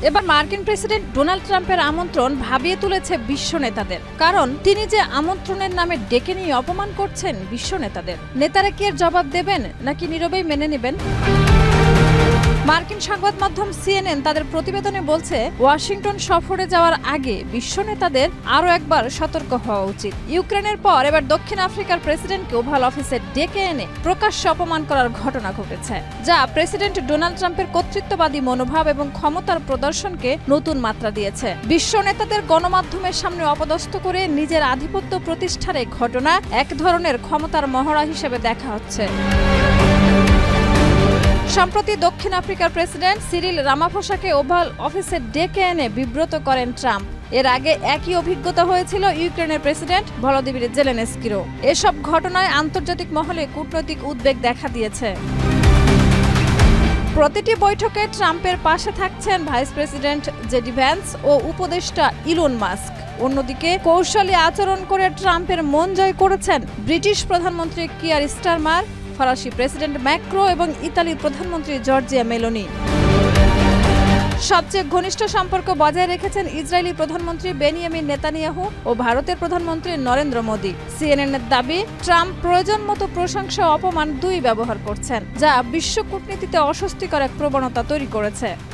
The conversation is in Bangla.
এবার মার্কিন প্রেসিডেন্ট ডোনাল্ড ট্রাম্পের আমন্ত্রণ ভাবিয়ে তুলেছে বিশ্ব নেতাদের, কারণ তিনি যে আমন্ত্রণের নামে ডেকে নিয়ে অপমান করছেন বিশ্ব নেতাদের। নেতারা কি এর জবাব দেবেন নাকি নীরবেই মেনে নেবেন? মার্কিন সংবাদ মাধ্যম সিএনএন তাদের প্রতিবেদনে বলছে, ওয়াশিংটন সফরে যাওয়ার আগে বিশ্ব নেতাদের আরও একবার সতর্ক হওয়া উচিত। ইউক্রেনের পর এবার দক্ষিণ আফ্রিকার প্রেসিডেন্টকে ওভাল অফিসে ডেকে এনে প্রকাশ্যে অপমান করার ঘটনা ঘটেছে, যা প্রেসিডেন্ট ডোনাল্ড ট্রাম্পের কর্তৃত্ববাদী মনোভাব এবং ক্ষমতার প্রদর্শনকে নতুন মাত্রা দিয়েছে। বিশ্ব নেতাদের গণমাধ্যমের সামনে অপদস্থ করে নিজের আধিপত্য প্রতিষ্ঠার এই ঘটনা এক ধরনের ক্ষমতার মহড়া হিসেবে দেখা হচ্ছে। সম্প্রতি দক্ষিণ আফ্রিকার প্রেসিডেন্ট সিরিল রামাফোসাকে ওভাল অফিসে ডেকে এনে বিব্রত করেন ট্রাম্প। এর আগে একই অভিজ্ঞতা হয়েছিল ইউক্রেনের প্রেসিডেন্ট ভলোদিমির জেলেনস্কিরও। এসব ঘটনায় আন্তর্জাতিক মহলে কূটনৈতিক উদ্বেগ দেখা দিয়েছে। প্রতিটি বৈঠকে ট্রাম্পের পাশে থাকছেন ভাইস প্রেসিডেন্ট জেডি ভ্যান্স ও উপদেষ্টা ইলন মাস্ক। অন্যদিকে কৌশলী আচরণ করে ট্রাম্পের মন জয় করেছেন ব্রিটিশ প্রধানমন্ত্রী কিয়ার স্টারমার, ফরাসি প্রেসিডেন্ট ম্যাক্রো এবং ইতালির প্রধানমন্ত্রী জর্জিয়া মেলোনি। সবচেয়ে ঘনিষ্ঠ সম্পর্ক বজায় রেখেছেন ইসরায়েলি প্রধানমন্ত্রী বেনিয়ামিন নেতানিয়াহু ও ভারতের প্রধানমন্ত্রী নরেন্দ্র মোদী। সিএনএনের দাবি, ট্রাম্প প্রয়োজন মতো প্রশংসা ও অপমান দুই ব্যবহার করছেন, যা বিশ্ব কূটনীতিতে অস্বস্তিকর এক প্রবণতা তৈরি করেছে।